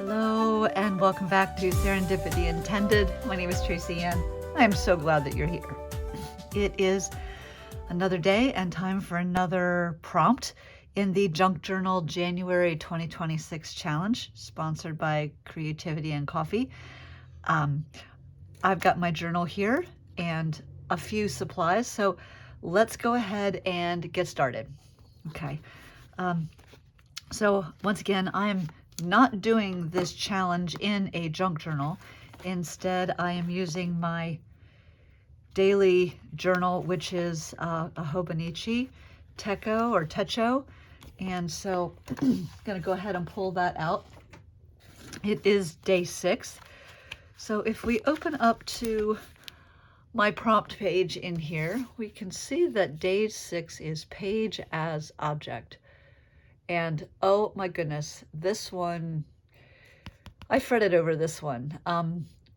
Hello and welcome back to Serendipity Intended. My name is JJJan. I am so glad that you're here. It is another day and time for another prompt in the Junk Journal January 2026 challenge, sponsored by Creativity and Coffee. I've got my journal here and a few supplies, so let's go ahead and get started. Okay. So once again, I am not doing this challenge in a junk journal. Instead, I am using my daily journal, which is a Hobonichi Techo. And so I'm going to go ahead and pull that out. It is day 6. So if we open up to my prompt page in here, we can see that day 6 is page as object. And oh my goodness, this one, I fretted over this one.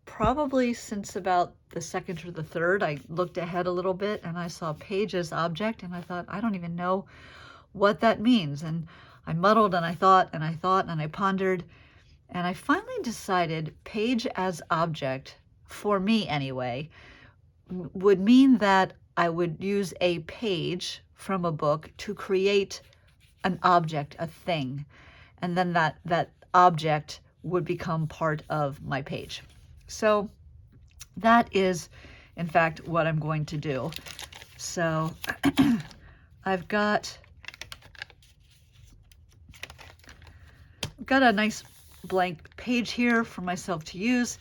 Probably since about the second or the third, I looked ahead a little bit and I saw page as object and I thought, I don't even know what that means. And I muddled and I thought and I pondered, and I finally decided page as object, for me anyway, would mean that I would use a page from a book to create an object, a thing, and then that object would become part of my page. So that is, in fact, what I'm going to do. So I've got a nice blank page here for myself to use,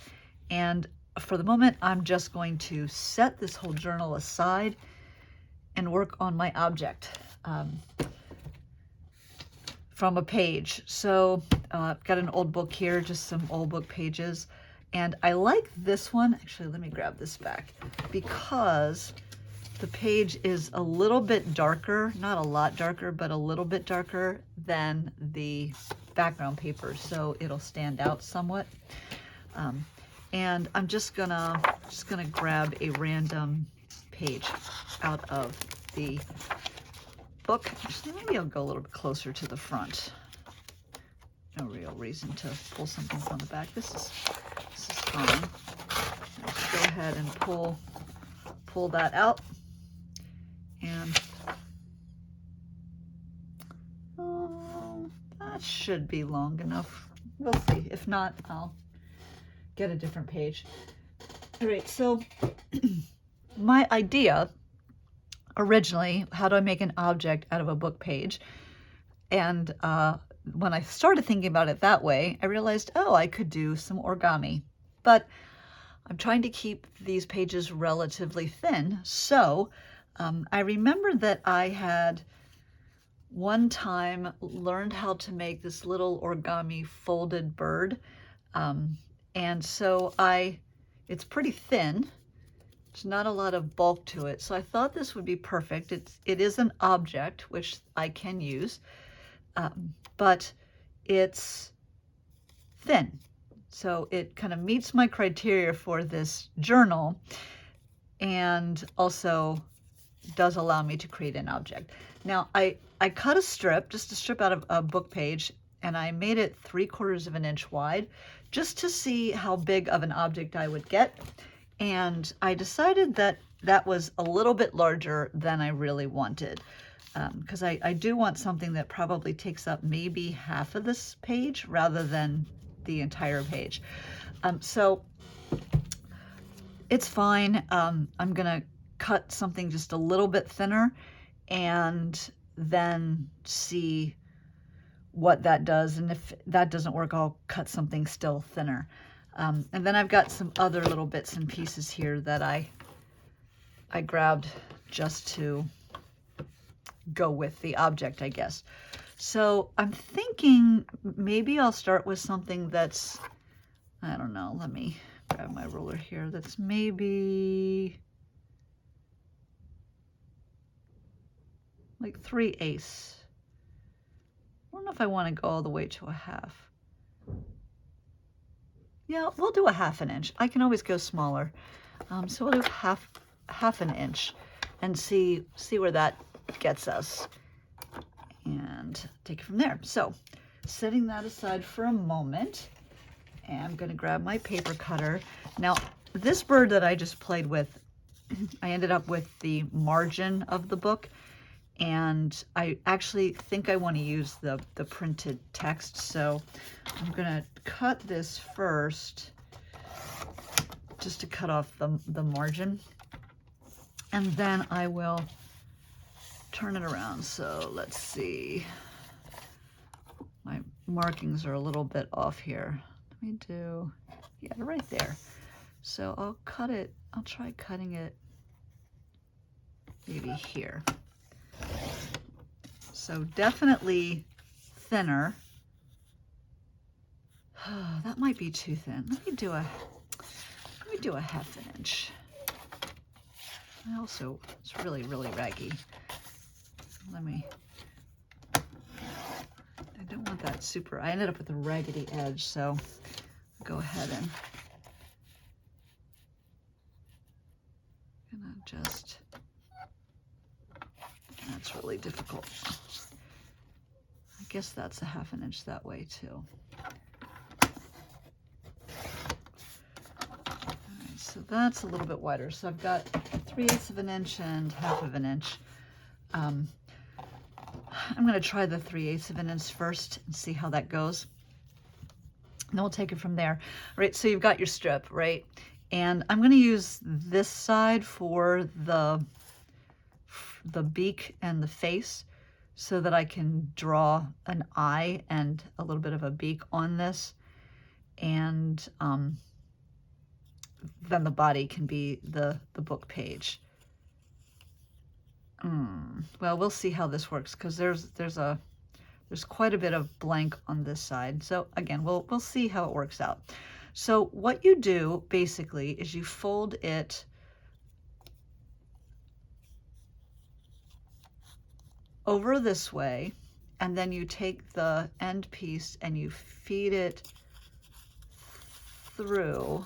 and for the moment, I'm just going to set this whole journal aside and work on my object from a page. So I've got an old book here, just some old book pages. And I like this one. Actually, let me grab this back, because the page is a little bit darker, not a lot darker, but a little bit darker than the background paper. So it'll stand out somewhat. And I'm just gonna grab a random page out of the book. Actually, maybe I'll go a little bit closer to the front. No real reason to pull something from the back. This is fine. Let's go ahead and pull that out. And that should be long enough. We'll see. If not, I'll get a different page. All right, so my idea originally, how do I make an object out of a book page? And when I started thinking about it that way, I realized, oh, I could do some origami. But I'm trying to keep these pages relatively thin. So I remember that I had one time learned how to make this little origami folded bird. And so it's pretty thin. There's not a lot of bulk to it. So I thought this would be perfect. It is an object, which I can use, but it's thin. So it kind of meets my criteria for this journal and also does allow me to create an object. Now I cut a strip, just a strip out of a book page, and I made it 3/4 of an inch wide just to see how big of an object I would get. And I decided that that was a little bit larger than I really wanted, because I do want something that probably takes up maybe half of this page rather than the entire page. So it's fine. I'm gonna cut something just a little bit thinner and then see what that does. And if that doesn't work, I'll cut something still thinner. And then I've got some other little bits and pieces here that I grabbed just to go with the object, I guess. So I'm thinking maybe I'll start with something that's, I don't know, let me grab my ruler here, that's maybe like 3/8. I don't know if I want to go all the way to a half. Yeah, we'll do a 1/2 inch. I can always go smaller. So we'll do half an inch and see where that gets us and take it from there. So setting that aside for a moment, And I'm going to grab my paper cutter. Now, this bird that I just played with, I ended up with the margin of the book, and I actually think I want to use the printed text. So I'm going to cut this first, just to cut off the margin, and then I will turn it around. So let's see. My markings are a little bit off here. Let me do, yeah, right there. So I'll cut it, I'll try cutting it maybe here. So definitely thinner. That might be too thin. Let me do a 1/2 inch. Also, it's really, really raggy. I don't want that super, I ended up with a raggedy edge, so I'll go ahead and just, that's really difficult. I guess that's a 1/2 inch that way too. All right, so that's a little bit wider. So I've got 3/8 of an inch and 1/2 inch. I'm going to try the 3/8 of an inch first and see how that goes. And then we'll take it from there. All right, so you've got your strip, right? And I'm going to use this side for the beak and the face so that I can draw an eye and a little bit of a beak on this. And then the body can be the book page. Well, we'll see how this works, because there's quite a bit of blank on this side. So again, we'll see how it works out. So what you do basically is you fold it over this way, and then you take the end piece and you feed it through.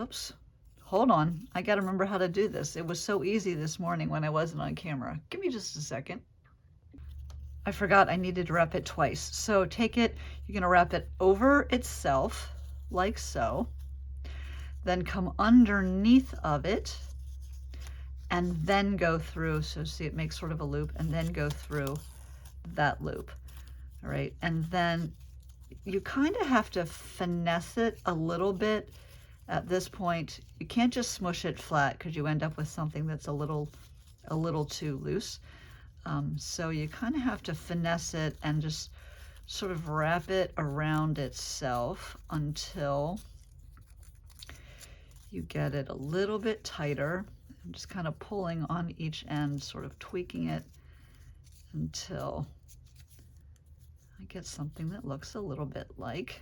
Oops. Hold on, I gotta remember how to do this. It was so easy this morning when I wasn't on camera. Give me just a second. I forgot I needed to wrap it twice. So take it, you're gonna wrap it over itself, like so. Then come underneath of it, and then go through. So see, it makes sort of a loop, and then go through that loop. All right, and then you kind of have to finesse it a little bit. At this point, you can't just smush it flat, because you end up with something that's a little too loose. So you kind of have to finesse it and just sort of wrap it around itself until you get it a little bit tighter. I'm just kind of pulling on each end, sort of tweaking it until I get something that looks a little bit like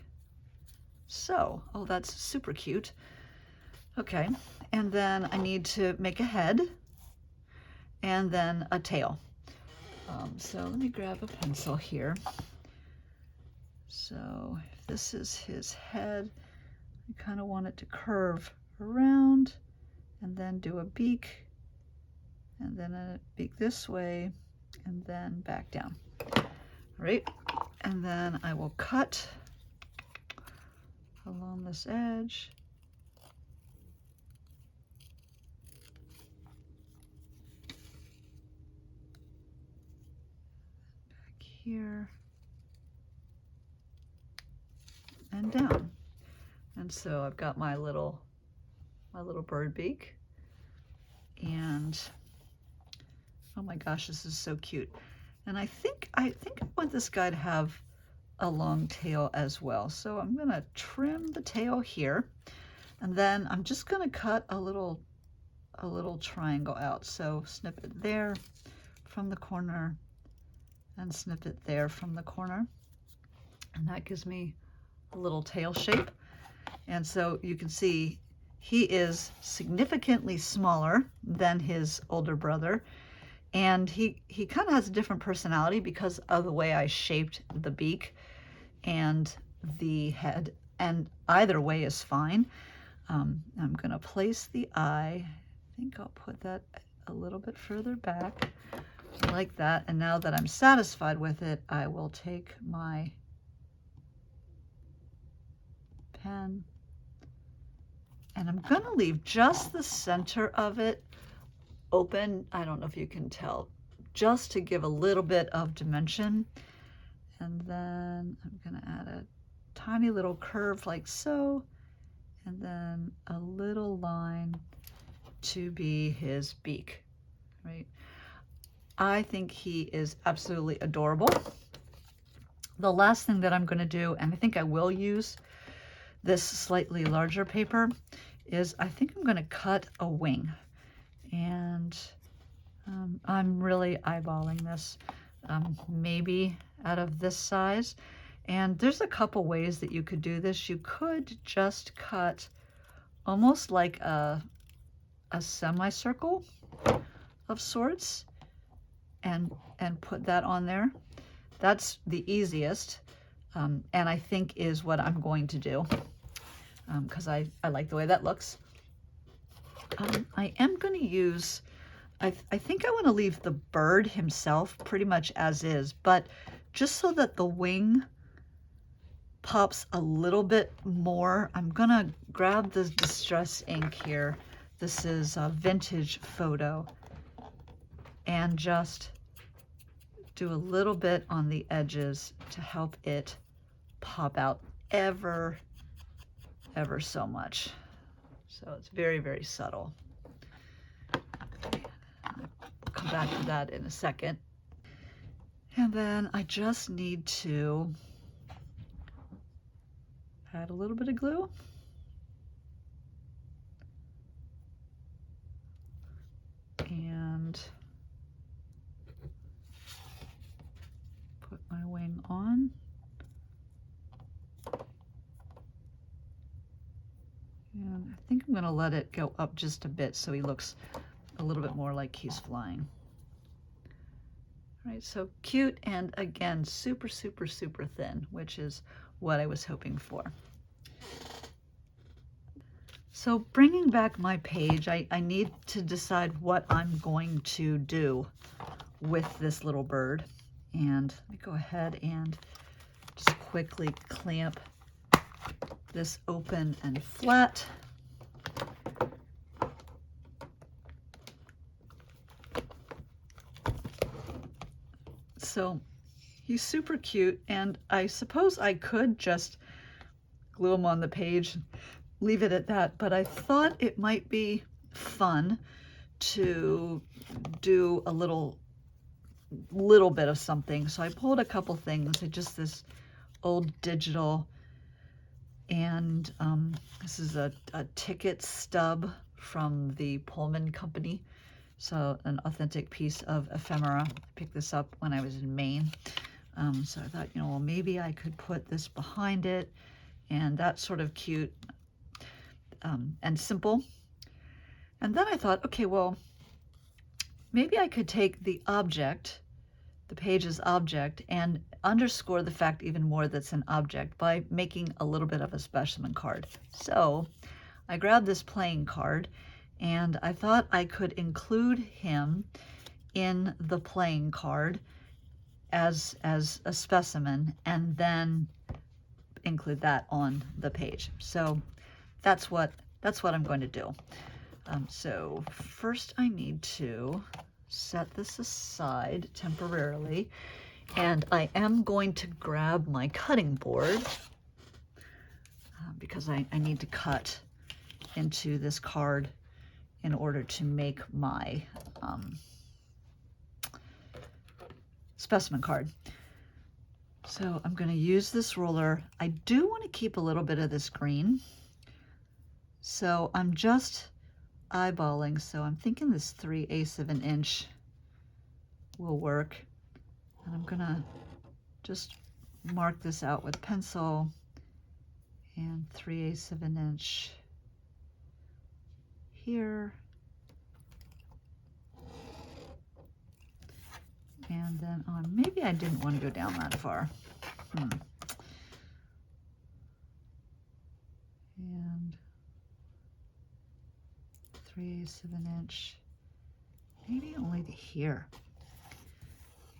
so. Oh, that's super cute. Okay, and then I need to make a head and then a tail. So let me grab a pencil here. So if this is his head, I kind of want it to curve around and then do a beak, and then a beak this way, and then back down. All right, and then I will cut along this edge. Back here. And down. And so I've got my little bird beak. And oh my gosh, this is so cute. And I think I want this guy to have a long tail as well. So I'm gonna trim the tail here, and then I'm just gonna cut a little triangle out. So snip it there from the corner and snip it there from the corner. And that gives me a little tail shape. And so you can see he is significantly smaller than his older brother. And he kind of has a different personality because of the way I shaped the beak and the head. And either way is fine. I'm going to place the eye. I think I'll put that a little bit further back like that. And now that I'm satisfied with it, I will take my pen. And I'm gonna leave just the center of it open. I don't know if you can tell, just to give a little bit of dimension. And then I'm gonna add a tiny little curve like so, and then a little line to be his beak, right? I think he is absolutely adorable. The last thing that I'm gonna do, and I think I will use this slightly larger paper, is I think I'm gonna cut a wing. And I'm really eyeballing this, maybe out of this size. And there's a couple ways that you could do this. You could just cut almost like a semicircle of sorts and put that on there. That's the easiest, and I think is what I'm going to do, because I like the way that looks. I am going to use, I think I want to leave the bird himself pretty much as is, but just so that the wing pops a little bit more, I'm going to grab the Distress ink here. This is a vintage photo, and just do a little bit on the edges to help it pop out ever so much. So it's very, very subtle. We'll come back to that in a second. And then I just need to add a little bit of glue. And put my wing on. And I think I'm going to let it go up just a bit so he looks a little bit more like he's flying. All right, so cute, and again, super, super, super thin, which is what I was hoping for. So bringing back my page, I need to decide what I'm going to do with this little bird. And let me go ahead and just quickly clamp this open and flat. So he's super cute, and I suppose I could just glue him on the page, leave it at that, but I thought it might be fun to do a little bit of something. So I pulled a couple things, just this old digital, and this is a ticket stub from the Pullman Company. So an authentic piece of ephemera. I picked this up when I was in Maine. So I thought, well, maybe I could put this behind it, and that's sort of cute and simple. And then I thought, okay, well, maybe I could take the object, the page's object, and underscore the fact even more that's an object by making a little bit of a specimen card. So I grabbed this playing card, and I thought I could include him in the playing card as a specimen, and then include that on the page. So that's what I'm going to do. So first I need to set this aside temporarily, and I am going to grab my cutting board because I need to cut into this card in order to make my specimen card. So I'm going to use this ruler. I do want to keep a little bit of this green, so I'm just eyeballing. So I'm thinking this 3/8 of an inch will work, and I'm gonna just mark this out with pencil, and 3/8 of an inch here, and then on, maybe I didn't want to go down that far. And 3/8 of an inch, maybe only to here.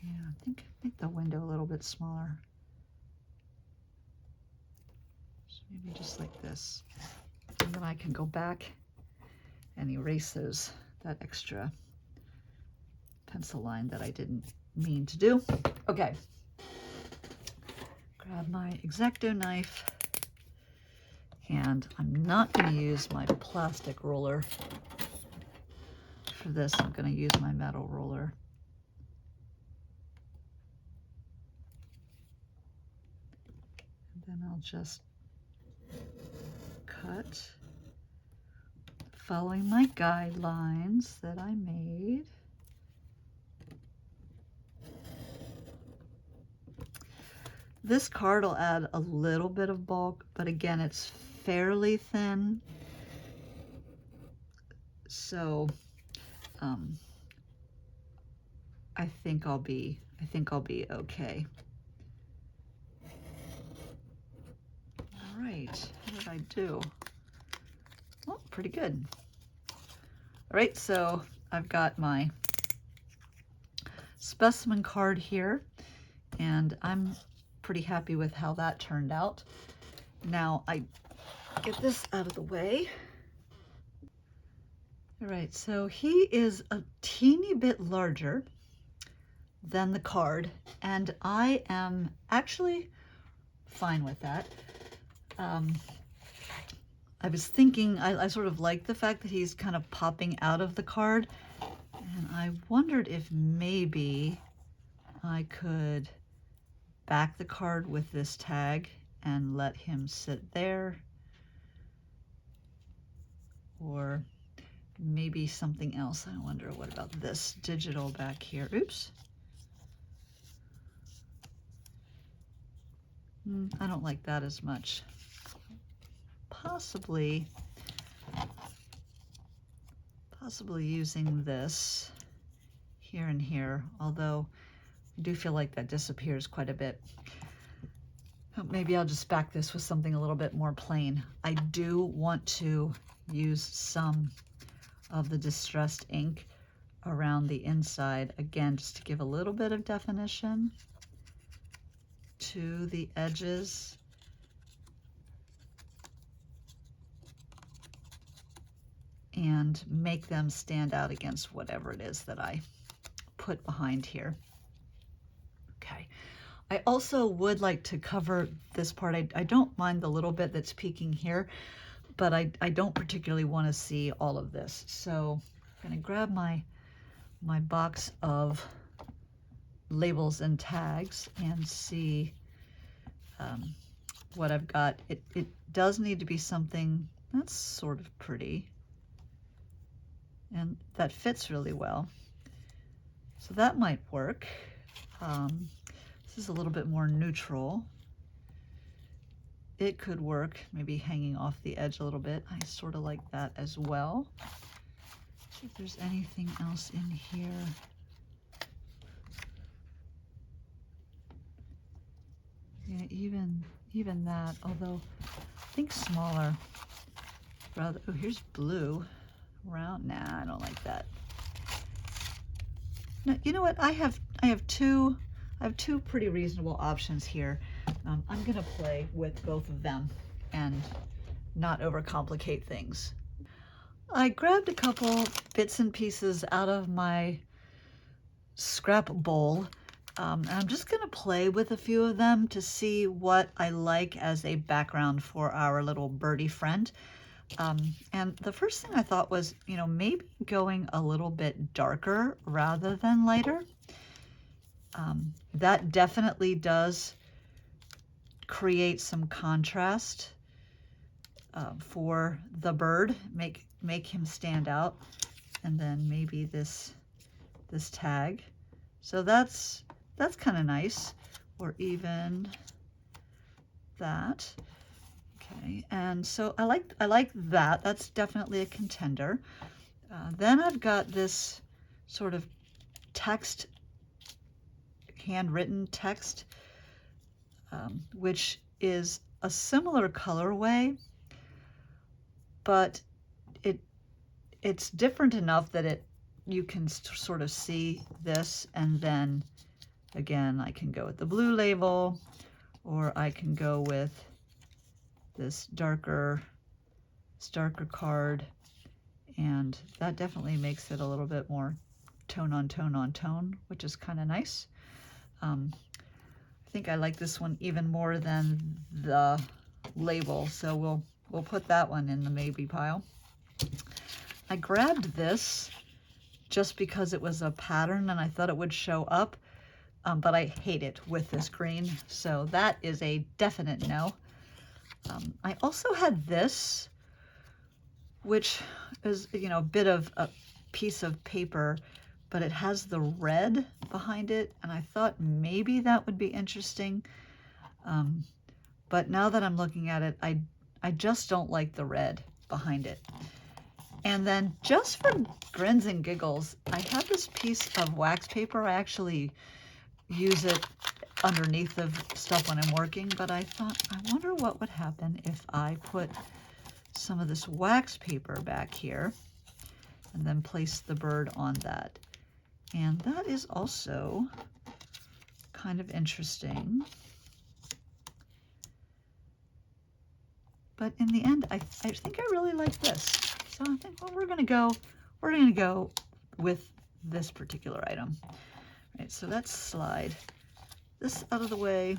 Yeah, I think make the window a little bit smaller. So maybe just like this. And then I can go back and erase that extra pencil line that I didn't mean to do. Okay. Grab my X-Acto knife, and I'm not going to use my plastic roller for this. I'm going to use my metal roller. And then I'll just cut, following my guidelines that I made. This card will add a little bit of bulk, but again, it's fairly thin. So I think I'll be okay. All right, what did I do? Oh, pretty good. All right, so I've got my specimen card here, and I'm pretty happy with how that turned out. Now I get this out of the way. All right, so he is a teeny bit larger than the card, and I am actually fine with that. I was thinking, I sort of like the fact that he's kind of popping out of the card, and I wondered if maybe I could back the card with this tag and let him sit there, or maybe something else. I wonder, what about this digital back here? Oops. I don't like that as much. Possibly using this here and here, although I do feel like that disappears quite a bit. Maybe I'll just back this with something a little bit more plain. I do want to use some of the distressed ink around the inside, again, just to give a little bit of definition to the edges. And make them stand out against whatever it is that I put behind here. Okay. I also would like to cover this part. I don't mind the little bit that's peeking here, but I don't particularly want to see all of this. So I'm going to grab my box of labels and tags and see what I've got. It does need to be something that's sort of pretty, and that fits really well. So that might work. This is a little bit more neutral. It could work, maybe hanging off the edge a little bit. I sort of like that as well. See if there's anything else in here. Yeah, even that, although I think smaller. Rather, oh, here's blue. Round, nah, I don't like that. Now, you know what? I have two pretty reasonable options here. I'm gonna play with both of them and not overcomplicate things. I grabbed a couple bits and pieces out of my scrap bowl. And I'm just gonna play with a few of them to see what I like as a background for our little birdie friend. And the first thing I thought was, maybe going a little bit darker rather than lighter. That definitely does create some contrast for the bird, make him stand out. And then maybe this tag. So that's kind of nice, or even that. Okay, and so I like that. That's definitely a contender. Then I've got this sort of text, handwritten text, which is a similar colorway, but it's different enough that you can sort of see this, and then again I can go with the blue label, or I can go with this darker card, and that definitely makes it a little bit more tone on tone on tone, which is kind of nice. I think I like this one even more than the label, so we'll put that one in the maybe pile. I grabbed this just because it was a pattern and I thought it would show up, but I hate it with this green, so that is a definite no. I also had this, which is, you know, a bit of a piece of paper, but it has the red behind it, and I thought maybe that would be interesting. But now that I'm looking at it, I just don't like the red behind it. And then just for grins and giggles, I have this piece of wax paper. I actually use it underneath of stuff when I'm working, but I thought, I wonder what would happen if I put some of this wax paper back here and then place the bird on that. And that is also kind of interesting. But in the end, I think I really like this. So I think, well, we're gonna go with this particular item. Right, so let's slide this out of the way.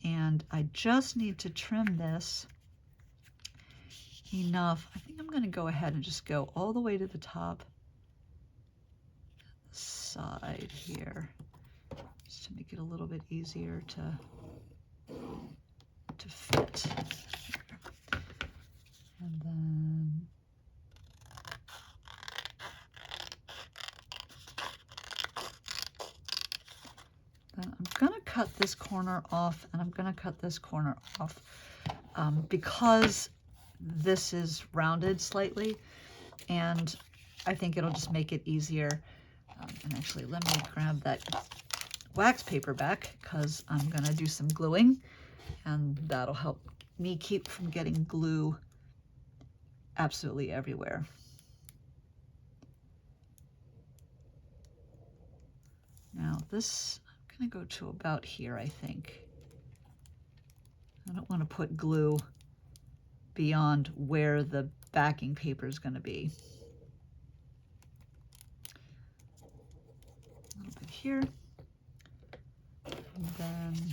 And I just need to trim this enough. I think I'm gonna go ahead and just go all the way to the top side here, just to make it a little bit easier to fit. And then I'm gonna cut this corner off, and I'm gonna cut this corner off because this is rounded slightly, and I think it'll just make it easier. And actually, let me grab that wax paper back because I'm gonna do some gluing, and that'll help me keep from getting glue absolutely everywhere. Now this, I'm gonna go to about here, I think. I don't want to put glue beyond where the backing paper is going to be. A little bit here, and then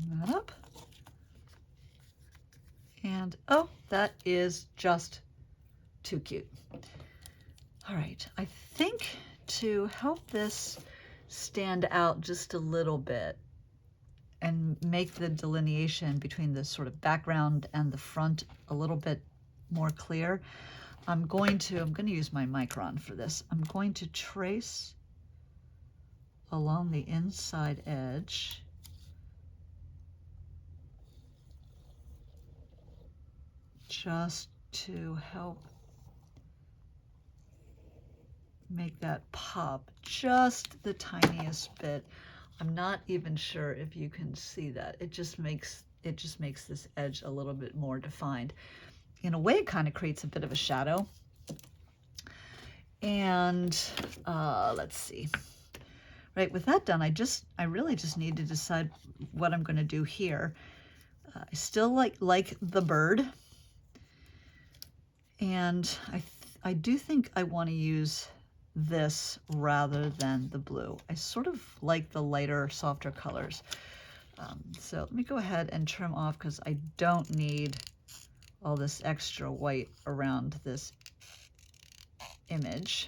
that up. And oh, that is just too cute. All right, I think to help this stand out just a little bit and make the delineation between the sort of background and the front a little bit more clear, I'm going to use my micron for this. I'm going to trace along the inside edge just to help make that pop just the tiniest bit. I'm not even sure if you can see that. It just makes this edge a little bit more defined. In a way, it kind of creates a bit of a shadow. And let's see. Right, with that done, I really just need to decide what I'm going to do here. I still like the bird, and I do think I want to use this rather than the blue. I sort of like the lighter, softer colors. So let me go ahead and trim off because I don't need all this extra white around this image.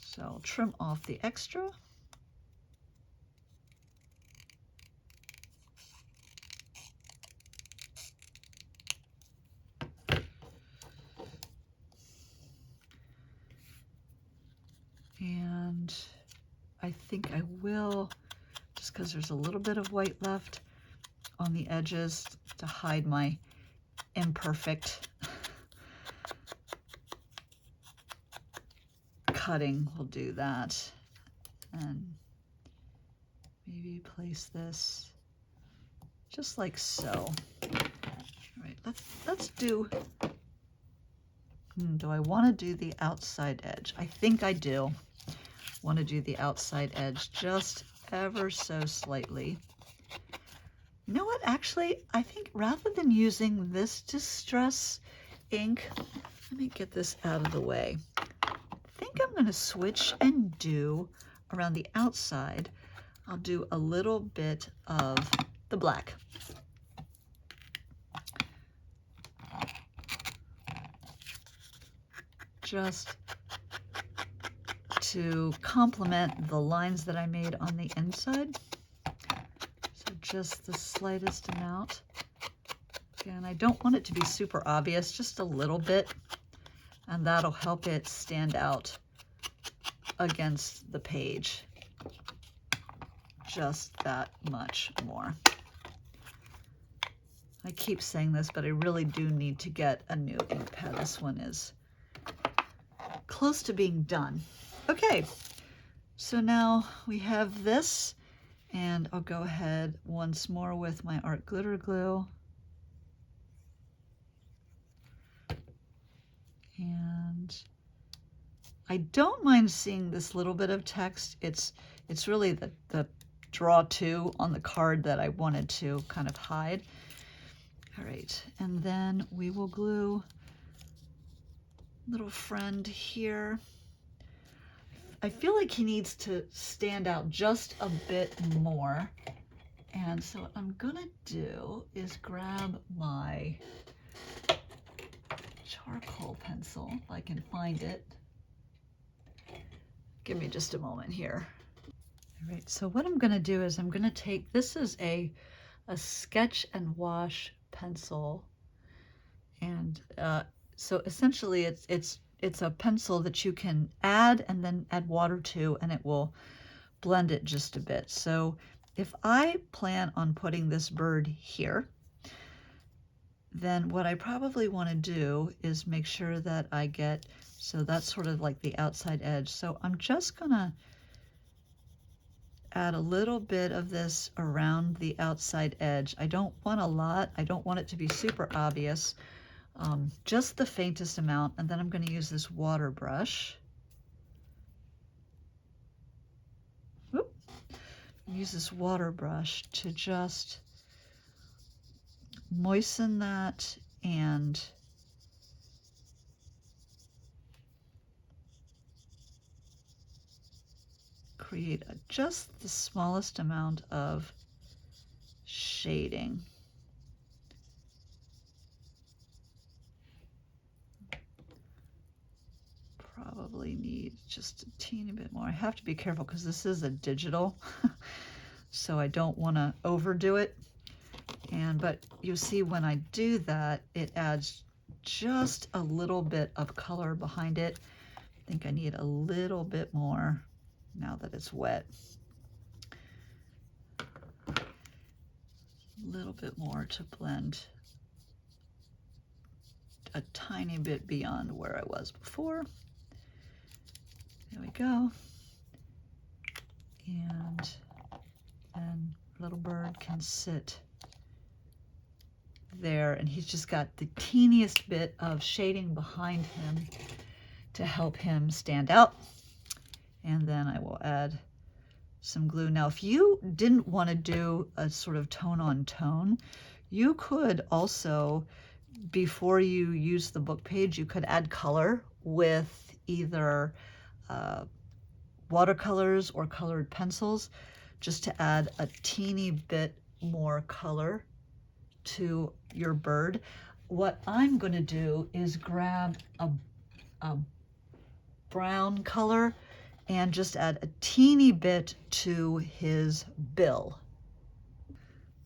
So I'll trim off the extra. And I think I will, just because there's a little bit of white left on the edges to hide my imperfect cutting, we'll do that. And maybe place this just like so. All right, let's do Do I want to do the outside edge? I think I do want to do the outside edge just ever so slightly. You know what, actually, I think rather than using this Distress ink, let me get this out of the way. I think I'm going to switch and do around the outside, I'll do a little bit of the black. Just to complement the lines that I made on the inside. So just the slightest amount. Again, I don't want it to be super obvious, just a little bit, and that'll help it stand out against the page. Just that much more. I keep saying this, but I really do need to get a new ink pad. This one is close to being done. Okay, so now we have this, and I'll go ahead once more with my art glitter glue. And I don't mind seeing this little bit of text. It's really the draw to on the card that I wanted to kind of hide. All right, and then we will glue little friend here. I feel like he needs to stand out just a bit more. And so what I'm gonna do is grab my charcoal pencil, if I can find it. Give me just a moment here. All right, so what I'm gonna do is I'm gonna take, this is a sketch and wash pencil. And so essentially it's a pencil that you can add and then add water to, and it will blend it just a bit. So if I plan on putting this bird here, then what I probably want to do is make sure that I get, so that's sort of like the outside edge. So I'm just gonna add a little bit of this around the outside edge. I don't want a lot. I don't want it to be super obvious. Just the faintest amount, and then I'm going to use this water brush. Whoop. Use this water brush to just moisten that and create just the smallest amount of shading. Probably need just a teeny bit more. I have to be careful because this is a digital, so I don't want to overdo it. But you'll see when I do that, it adds just a little bit of color behind it. I think I need a little bit more now that it's wet. A little bit more to blend a tiny bit beyond where I was before. There we go. And then little bird can sit there, and he's just got the teeniest bit of shading behind him to help him stand out. And then I will add some glue. Now, if you didn't want to do a sort of tone on tone, you could also, before you use the book page, you could add color with either watercolors or colored pencils, just to add a teeny bit more color to your bird. What I'm going to do is grab a brown color and just add a teeny bit to his bill.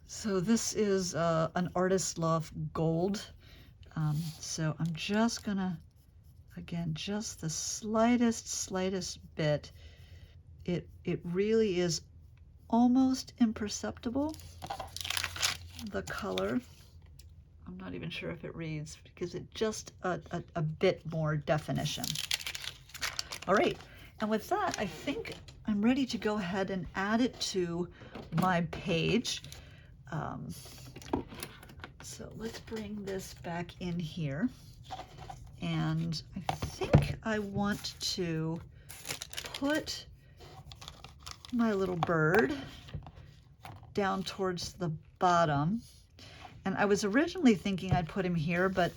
So this is an Artist Loft Gold. So I'm just gonna, again, just the slightest bit. It really is almost imperceptible, the color. I'm not even sure if it reads, because it just a bit more definition. All right, and with that, I think I'm ready to go ahead and add it to my page. So let's bring this back in here. And I think I want to put my little bird down towards the bottom. And I was originally thinking I'd put him here, but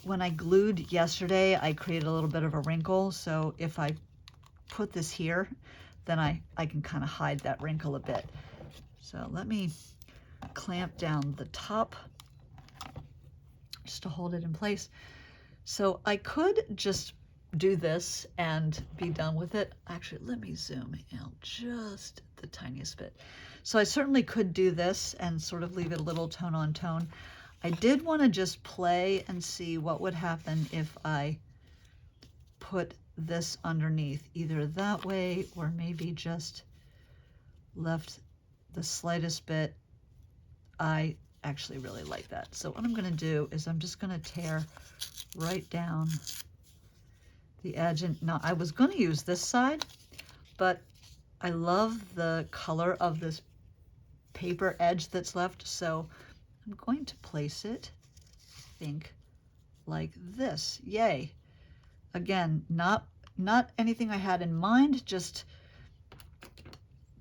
when I glued yesterday, I created a little bit of a wrinkle. So if I put this here, then I can kind of hide that wrinkle a bit. So let me clamp down the top just to hold it in place. So I could just do this and be done with it. Actually, let me zoom out just the tiniest bit. So I certainly could do this and sort of leave it a little tone on tone. I did want to just play and see what would happen if I put this underneath, either that way or maybe just left the slightest bit. I actually really like that. So what I'm going to do is I'm just going to tear right down the edge. And now I was going to use this side, but I love the color of this paper edge that's left. So I'm going to place it, I think, like this. Yay. Again, not anything I had in mind, just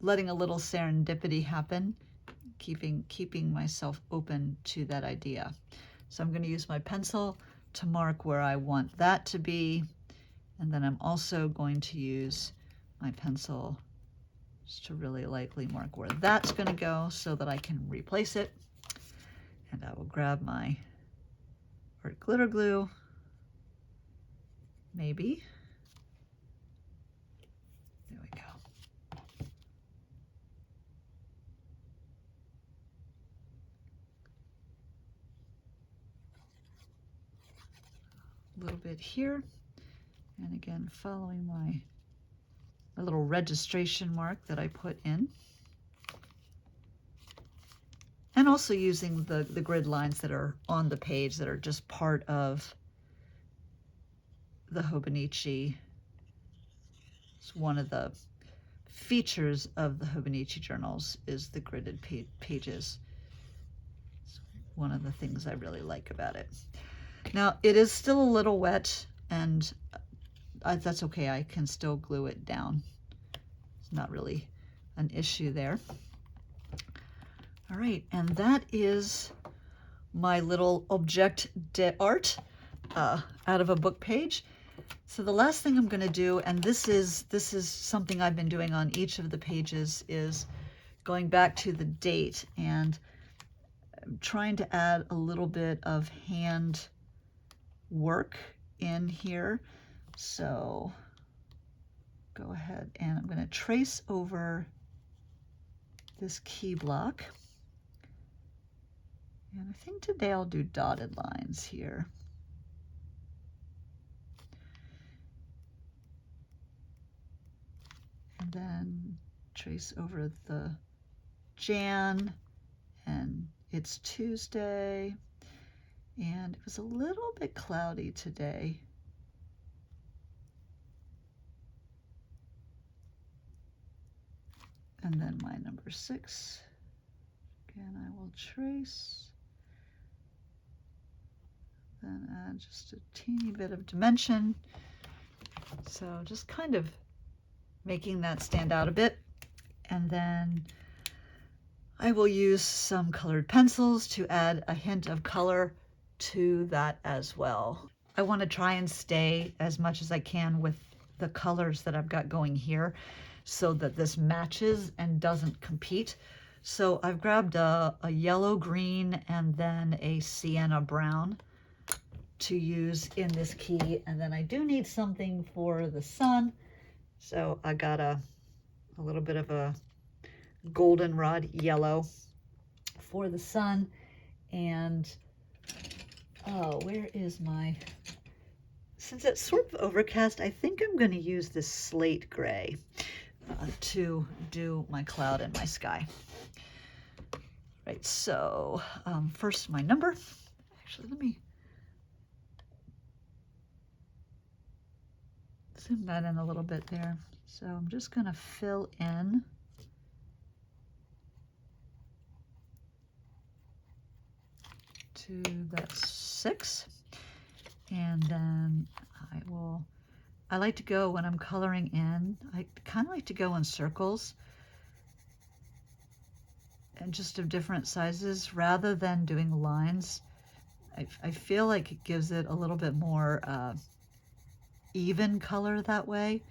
letting a little serendipity happen, keeping myself open to that idea. So I'm going to use my pencil to mark where I want that to be. And then I'm also going to use my pencil just to really lightly mark where that's going to go so that I can replace it. And I will grab my art glitter glue, maybe. There we go. A little bit here. And again, following my little registration mark that I put in. And also using the grid lines that are on the page that are just part of the Hobonichi. It's one of the features of the Hobonichi journals is the gridded pages. It's one of the things I really like about it. Now, it is still a little wet, and that's okay. I can still glue it down. It's not really an issue there. All right, and that is my little object d'art out of a book page. So the last thing I'm going to do, and this is something I've been doing on each of the pages, is going back to the date and trying to add a little bit of hand work in here. So go ahead and I'm going to trace over this key block. And I think today I'll do dotted lines here. And then trace over the Jan, and it's Tuesday, and it was a little bit cloudy today. And then my number 6, again, I will trace. Then add just a teeny bit of dimension. So just kind of making that stand out a bit. And then I will use some colored pencils to add a hint of color to that as well. I want to try and stay as much as I can with the colors that I've got going here so that this matches and doesn't compete. So I've grabbed a yellow green and then a sienna brown to use in this key. And then I do need something for the sun. So I got a little bit of a goldenrod yellow for the sun. And oh, where is my, since it's sort of overcast, I think I'm going to use this slate gray to do my cloud and my sky. Right, so first my number. Actually, let me zoom that in a little bit there. So I'm just going to fill in to that 6. And then I like to go, when I'm coloring in, I kind of like to go in circles and just of different sizes rather than doing lines. I feel like it gives it a little bit more even color that way.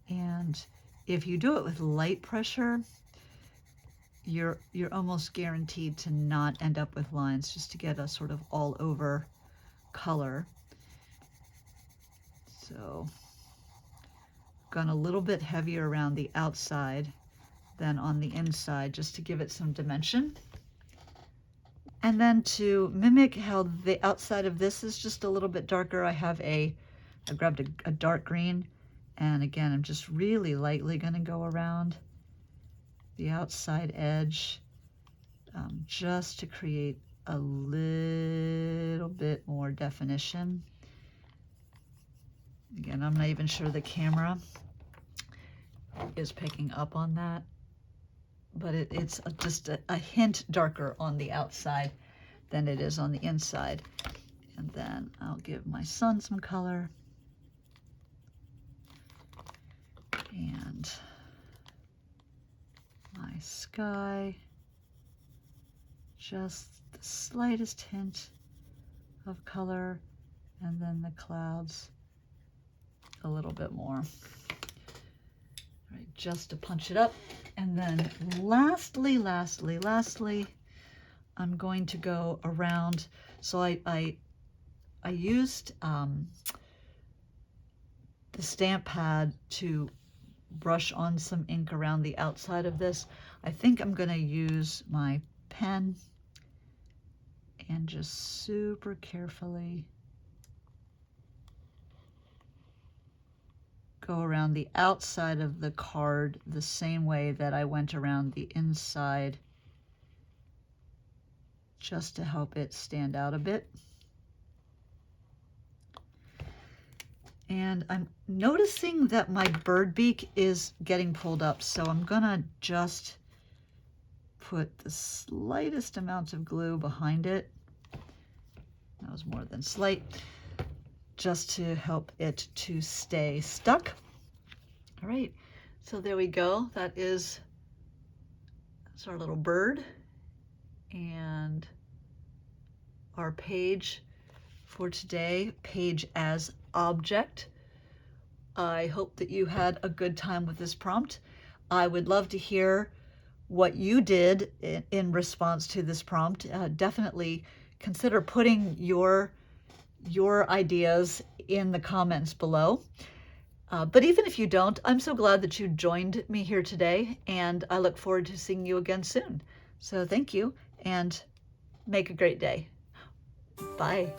And if you do it with light pressure, you're almost guaranteed to not end up with lines, just to get a sort of all over color. So gone a little bit heavier around the outside than on the inside, just to give it some dimension. And then to mimic how the outside of this is just a little bit darker, I grabbed a dark green, and again, I'm just really lightly gonna go around the outside edge, just to create a little bit more definition. Again, I'm not even sure the camera is picking up on that, but it's just a hint darker on the outside than it is on the inside. And then I'll give my sun some color. And my sky, just the slightest hint of color, and then the clouds a little bit more. All right, just to punch it up. And then lastly, I'm going to go around. So I used the stamp pad to brush on some ink around the outside of this. I think I'm going to use my pen and just super carefully go around the outside of the card the same way that I went around the inside, just to help it stand out a bit. And I'm noticing that my bird beak is getting pulled up, so I'm gonna just put the slightest amount of glue behind it. That was more than slight, just to help it to stay stuck. All right, so there we go. That's our little bird and our page for today, page as object. I hope that you had a good time with this prompt. I would love to hear what you did in response to this prompt. Definitely consider putting your ideas in the comments below. But even if you don't, I'm so glad that you joined me here today, and I look forward to seeing you again soon. So thank you, and make a great day. Bye.